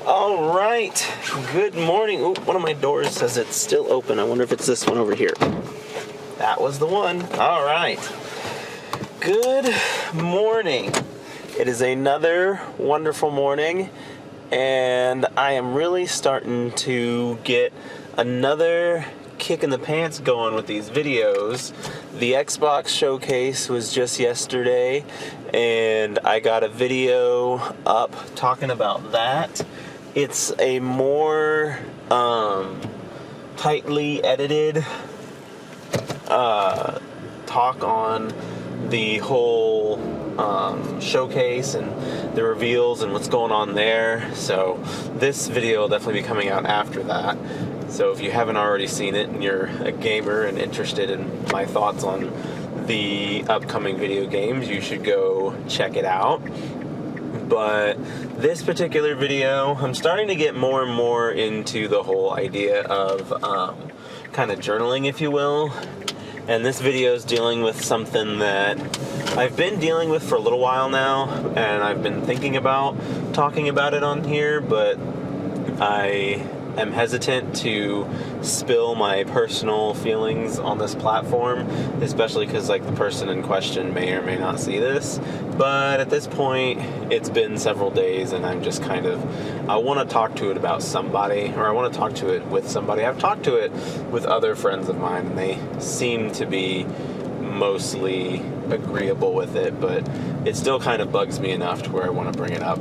All right. Good morning. Ooh, one of my doors says it's still open. I wonder if it's this one over here. That was the one. All right. Good morning. It is another wonderful morning, and I am really starting to get another kick in the pants going with these videos. The Xbox showcase was just yesterday, and I got a video up talking about that. It's a more tightly edited talk on the whole showcase and the reveals and what's going on there. So this video will definitely be coming out after that. So if you haven't already seen it and you're a gamer and interested in my thoughts on the upcoming video games, you should go check it out. But this particular video, I'm starting to get more and more into the whole idea of kind of journaling, if you will. And this video is dealing with something that I've been dealing with for a little while now, and I've been thinking about talking about it on here, but I am hesitant to spill my personal feelings on this platform, especially because the person in question may or may not see this. But at this point, it's been several days, and I'm just I want to talk to it about somebody, or I want to talk to it with somebody. I've talked to it with other friends of mine, and they seem to be mostly agreeable with it, but it still kind of bugs me enough to where I want to bring it up.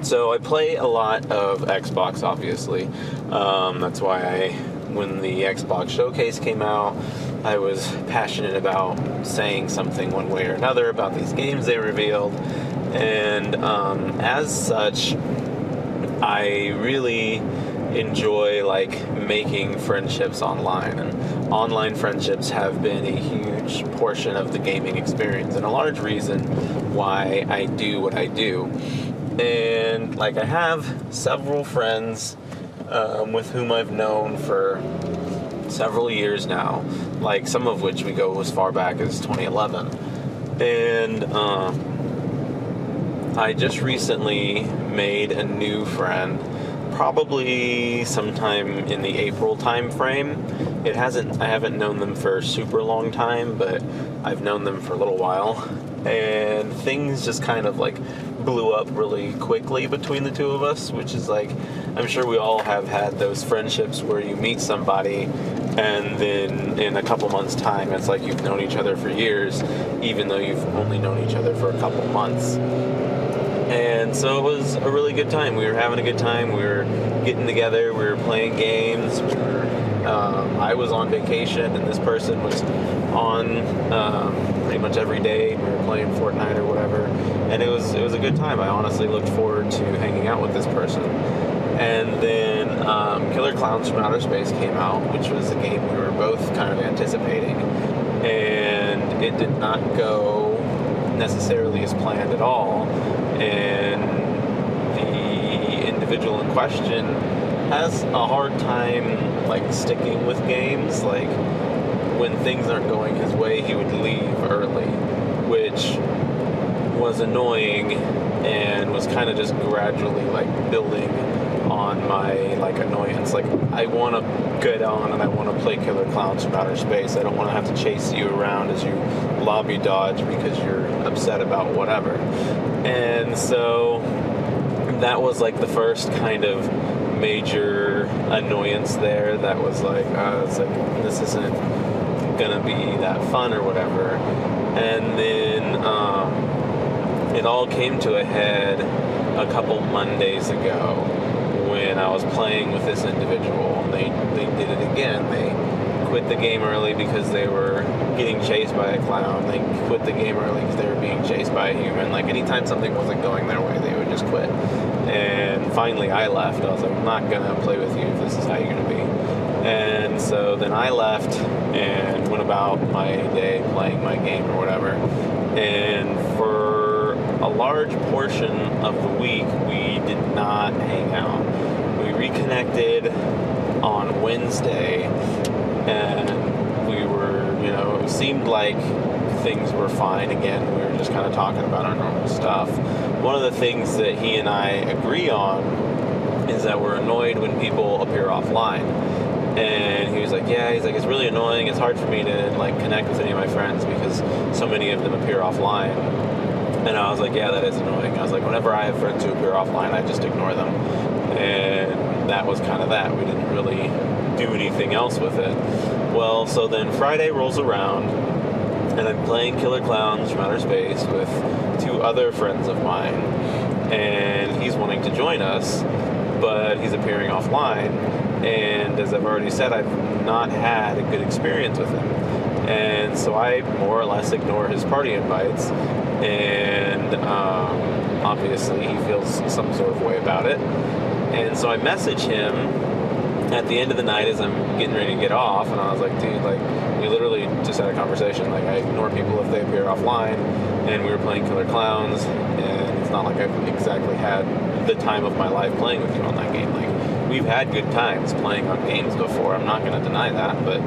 So I play a lot of Xbox, obviously. That's why when the Xbox showcase came out, I was passionate about saying something one way or another about these games they revealed. And as such, I really enjoy making friendships online. And online friendships have been a huge portion of the gaming experience, and a large reason why I do what I do. And I have several friends with whom I've known for several years now, some of which we go as far back as 2011. And I just recently made a new friend, probably sometime in the April time frame. I haven't known them for a super long time, but I've known them for a little while. And things just blew up really quickly between the two of us, which is I'm sure we all have had those friendships where you meet somebody and then in a couple months' time it's you've known each other for years, even though you've only known each other for a couple months. And so it was a really good time. We were having a good time. We were getting together. We were playing games. I was on vacation, and this person was on pretty much every day. We were playing Fortnite or whatever, and it was a good time. I honestly looked forward to hanging out with this person. And then Killer Clowns from Outer Space came out, which was a game we were both kind of anticipating, and it did not go necessarily as planned at all. And the individual in question has a hard time sticking with games. When things aren't going his way, he would leave early, which was annoying and was kind of just gradually building on my annoyance. I want to get on and I want to play Killer Clowns from Outer Space. I don't want to have to chase you around as you lobby dodge because you're upset about whatever. And so that was the first kind of major annoyance there. That was this isn't gonna be that fun or whatever. And then it all came to a head a couple Mondays ago when I was playing with this individual. They did it again. They quit the game early because they were getting chased by a clown. They quit the game early because they were being chased by a human. Anytime something wasn't going their way, they would just quit. And finally I left. I was I'm not gonna play with you if this is how you're gonna be. And so then I left and went about my day playing my game or whatever. And for a large portion of the week, we did not hang out. We reconnected on Wednesday, and we were, it seemed like things were fine again. We were just kind of talking about our normal stuff. One of the things that he and I agree on is that we're annoyed when people appear offline. And he was like, yeah, he's like, it's really annoying. It's hard for me to like connect with any of my friends because so many of them appear offline. And I was like, yeah, that is annoying. I was like, whenever I have friends who appear offline, I just ignore them. And that was kind of that. We didn't really do anything else with it. Well, so then Friday rolls around, and I'm playing Killer Clowns from Outer Space with 2 other friends of mine. And he's wanting to join us, but he's appearing offline. And as I've already said, I've not had a good experience with him. And so I more or less ignore his party invites. And obviously he feels some sort of way about it. And so I message him at the end of the night as I'm getting ready to get off, and I was like, dude, like, we literally just had a conversation. Like, I ignore people if they appear offline, and we were playing Killer Clowns, and it's not like I've exactly had the time of my life playing with you on that game. Like, we've had good times playing on games before. I'm not going to deny that, but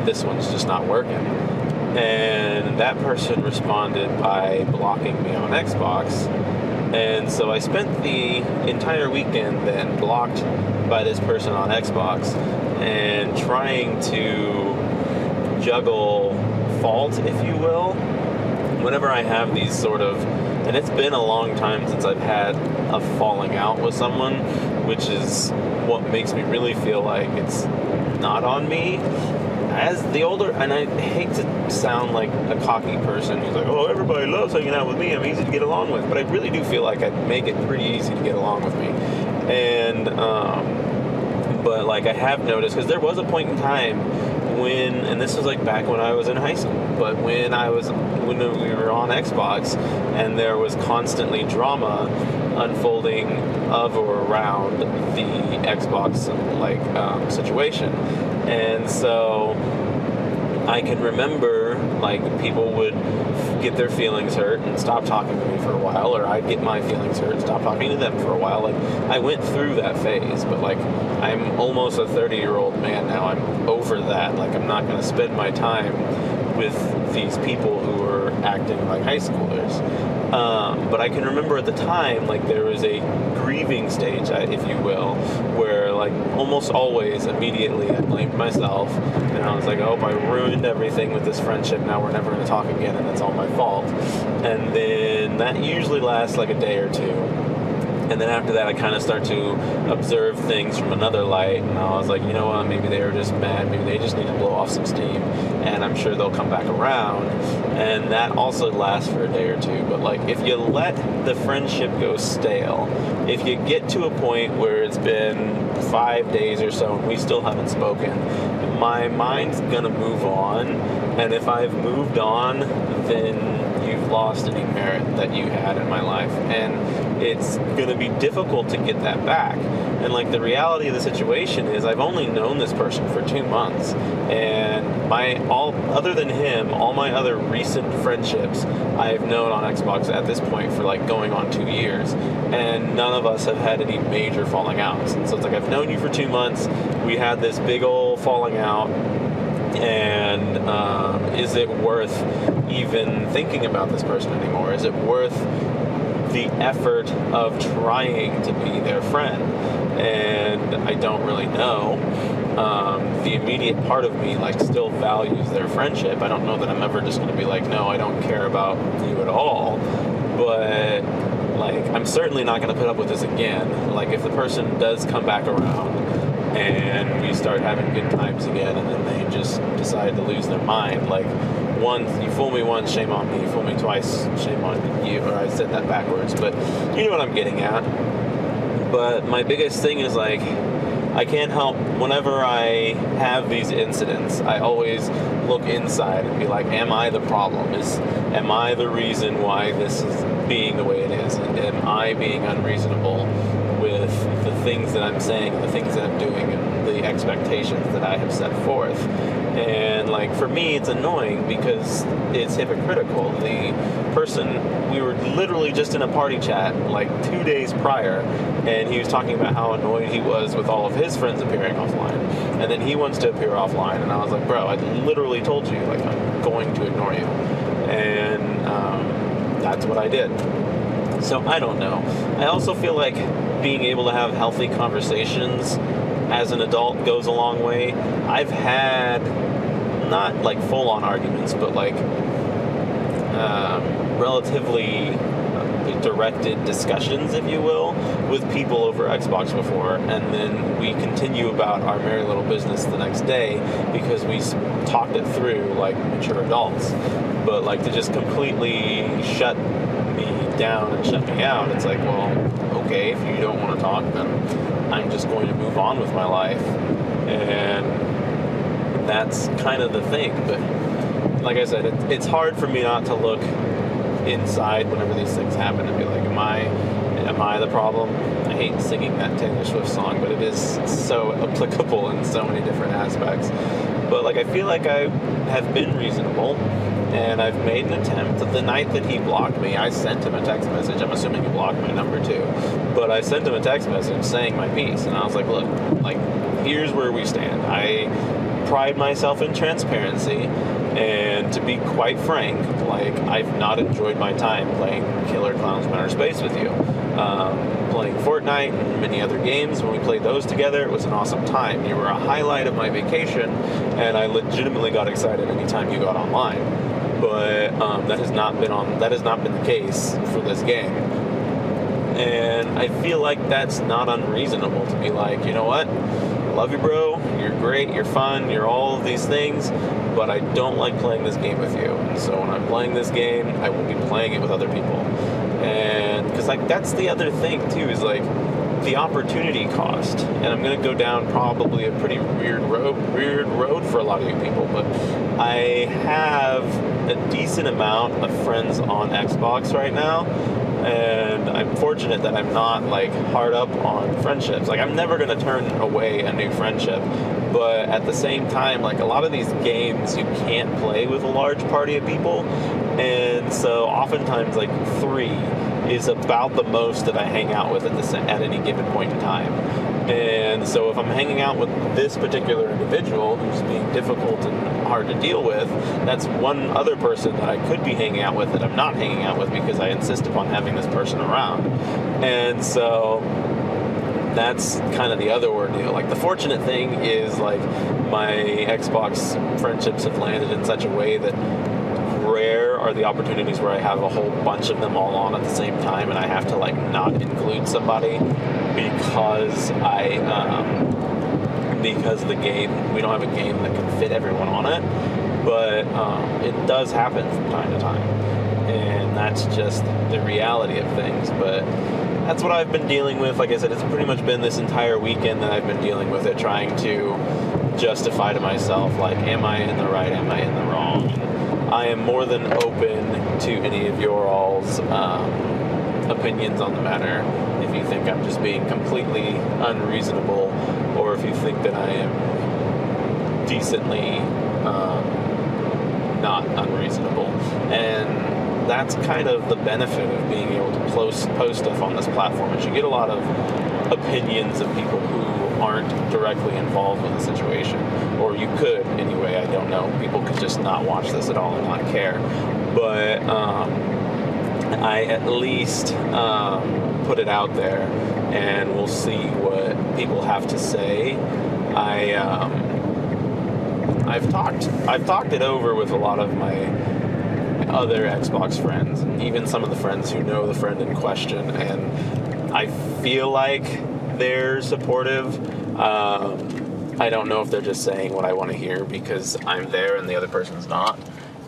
this one's just not working. And that person responded by blocking me on Xbox. And so I spent the entire weekend then blocked by this person on Xbox and trying to juggle fault, if you will, whenever I have these sort of, and it's been a long time since I've had a falling out with someone, which is what makes me really feel like it's not on me. As the older, and I hate to sound like a cocky person who's like, oh, everybody loves hanging out with me, I'm easy to get along with, but I really do feel like I make it pretty easy to get along with me. And, but like I have noticed, because there was a point in time when, and this was like back when I was in high school, but when we were on Xbox, and there was constantly drama unfolding of or around the Xbox like situation. And so I can remember like people would get their feelings hurt and stop talking to me for a while, or I'd get my feelings hurt and stop talking to them for a while. Like, I went through that phase, but like I'm almost a 30-year-old man now. I'm over that. Like, I'm not going to spend my time with these people who are acting like high schoolers. But I can remember at the time, like, there was a grieving stage, if you will, where, like, almost always, immediately, I blamed myself, and I was like, oh, I ruined everything with this friendship, now we're never going to talk again, and it's all my fault. And then that usually lasts, like, a day or two. And then after that, I kind of start to observe things from another light, and I was like, you know what, maybe they were just mad, maybe they just need to blow off some steam, and I'm sure they'll come back around. And that also lasts for a day or two. But like, if you let the friendship go stale, if you get to a point where it's been 5 days or so and we still haven't spoken, my mind's gonna move on, and if I've moved on, then you've lost any merit that you had in my life, and it's going to be difficult to get that back. And like, the reality of the situation is I've only known this person for 2 months, and other than him, all my other recent friendships I've known on Xbox at this point for like going on 2 years, and none of us have had any major falling outs. And so it's like, I've known you for 2 months, we had this big old falling out, and is it worth even thinking about this person anymore? Is it worth the effort of trying to be their friend? And I don't really know. The immediate part of me like still values their friendship. I don't know that I'm ever just going to be like, no, I don't care about you at all. But like, I'm certainly not going to put up with this again. Like, if the person does come back around and we start having good times again, and then they just decide to lose their mind, like, once you fool me once, shame on me. You fool me twice, shame on you. Or I said that backwards, but you know what I'm getting at. But my biggest thing is like, I can't help, whenever I have these incidents, I always look inside and be like, am I the problem? Am I the reason why this is being the way it is? And am I being unreasonable with the things that I'm saying, and the things that I'm doing, and the expectations that I have set forth? And like, for me, it's annoying because it's hypocritical. The person, we were literally just in a party chat like 2 days prior, and he was talking about how annoyed he was with all of his friends appearing offline, and then he wants to appear offline, and I was like, bro, I literally told you, like, I'm going to ignore you. And that's what I did. So I don't know. I also feel like being able to have healthy conversations as an adult goes a long way. I've had not like full-on arguments, but like relatively directed discussions, if you will, with people over Xbox before, and then we continue about our merry little business the next day because we talked it through like mature adults. But like to just completely shut me down and shut me out, it's like, well, okay, if you don't want to talk, then I'm just going to move on with my life. And that's kind of the thing. But like I said, it's hard for me not to look inside whenever these things happen and be like, am I the problem? I hate singing that Taylor Swift song, but it is so applicable in so many different aspects. But like, I feel like I have been reasonable, and I've made an attempt. The night that he blocked me, I sent him a text message. I'm assuming he blocked my number too, but I sent him a text message saying my piece, and I was like, look, like, here's where we stand. I pride myself in transparency. And to be quite frank, like, I've not enjoyed my time playing Killer Klowns from Outer Space with you. Playing Fortnite and many other games, when we played those together, it was an awesome time. You were a highlight of my vacation, and I legitimately got excited anytime you got online. But that has not been the case for this game. And I feel like that's not unreasonable to be like, you know what? Love you, bro. You're great. You're fun. You're all of these things, but I don't like playing this game with you. And so when I'm playing this game, I will be playing it with other people. And because like that's the other thing too, is like the opportunity cost. And I'm gonna go down probably a pretty weird road for a lot of you people, but I have a decent amount of friends on Xbox right now. And I'm fortunate that I'm not like hard up on friendships. Like, I'm never going to turn away a new friendship, but at the same time, like, a lot of these games you can't play with a large party of people, and so oftentimes like 3 is about the most that I hang out with at any given point in time. And so if I'm hanging out with this particular individual who's being difficult and hard to deal with, that's one other person that I could be hanging out with that I'm not hanging out with because I insist upon having this person around. And so that's kind of the other ordeal. Like, the fortunate thing is, like, my Xbox friendships have landed in such a way that rare are the opportunities where I have a whole bunch of them all on at the same time, and I have to like not include somebody because because the game, we don't have a game that can fit everyone on it, but it does happen from time to time, and that's just the reality of things. But that's what I've been dealing with. Like I said, it's pretty much been this entire weekend that I've been dealing with it, trying to justify to myself, like, am I in the right, am I in the wrong? I am more than open to any of your all's opinions on the matter. If you think I'm just being completely unreasonable, or if you think that I am decently not unreasonable. And that's kind of the benefit of being able to post stuff on this platform, is you get a lot of opinions of people who aren't directly involved with the situation. Or you could, anyway, I don't know. People could just not watch this at all and not care. But I at least put it out there, and we'll see what people have to say. I've talked it over with a lot of my other Xbox friends, and even some of the friends who know the friend in question, and I feel like they're supportive. I don't know if they're just saying what I want to hear because I'm there and the other person's not.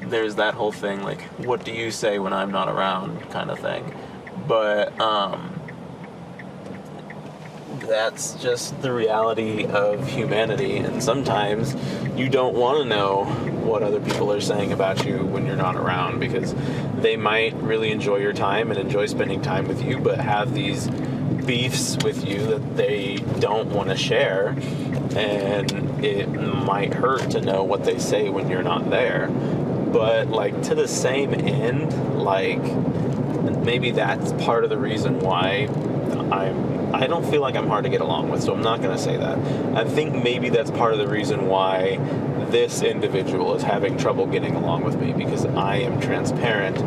There's that whole thing, like, what do you say when I'm not around kind of thing. But that's just the reality of humanity, and sometimes you don't want to know what other people are saying about you when you're not around, because they might really enjoy your time and enjoy spending time with you, but have these beefs with you that they don't want to share, and it might hurt to know what they say when you're not there. But like, to the same end, like, maybe that's part of the reason why I don't feel like I'm hard to get along with, so I'm not going to say that. I think maybe that's part of the reason why this individual is having trouble getting along with me, because I am transparent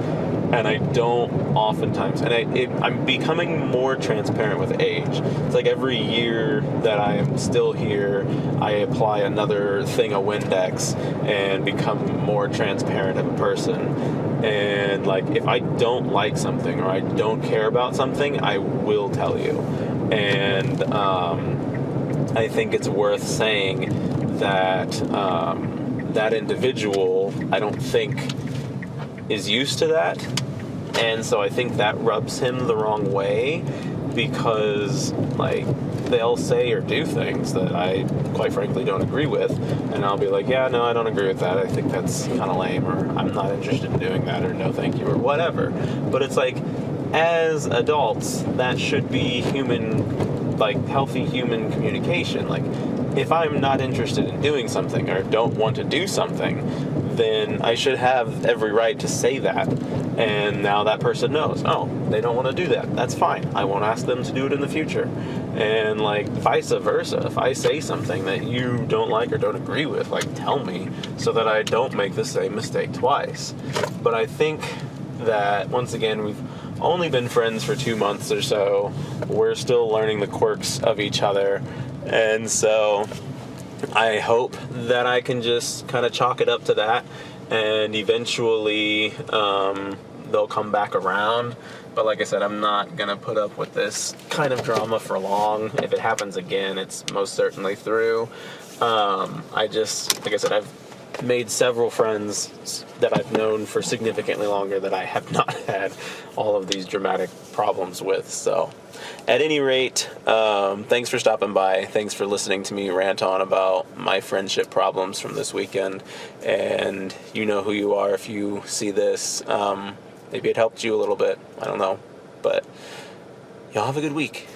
and I don't oftentimes, and I'm becoming more transparent with age. It's like every year that I am still here, I apply another thing of Windex and become more transparent of a person. And like, if I don't like something or I don't care about something, I will tell you. And I think it's worth saying that that individual, I don't think, is used to that, and so I think that rubs him the wrong way, because like, they'll say or do things that I quite frankly don't agree with, and I'll be like, yeah, no, I don't agree with that, I think that's kind of lame, or I'm not interested in doing that, or no thank you, or whatever. But it's like, as adults, that should be human, like healthy human communication. Like, if I'm not interested in doing something or don't want to do something, then I should have every right to say that. And now that person knows, oh, they don't want to do that. That's fine. I won't ask them to do it in the future. And like, vice versa. If I say something that you don't like or don't agree with, like, tell me so that I don't make the same mistake twice. But I think that, once again, we've only been friends for 2 months or so. We're still learning the quirks of each other. And so I hope that I can just kind of chalk it up to that, and eventually they'll come back around. But like I said, I'm not going to put up with this kind of drama for long. If it happens again, it's most certainly through. Like I said, I've made several friends that I've known for significantly longer that I have not had all of these dramatic problems with. So at any rate, thanks for stopping by. Thanks for listening to me rant on about my friendship problems from this weekend. And you know who you are if you see this. Maybe it helped you a little bit. I don't know. But y'all have a good week.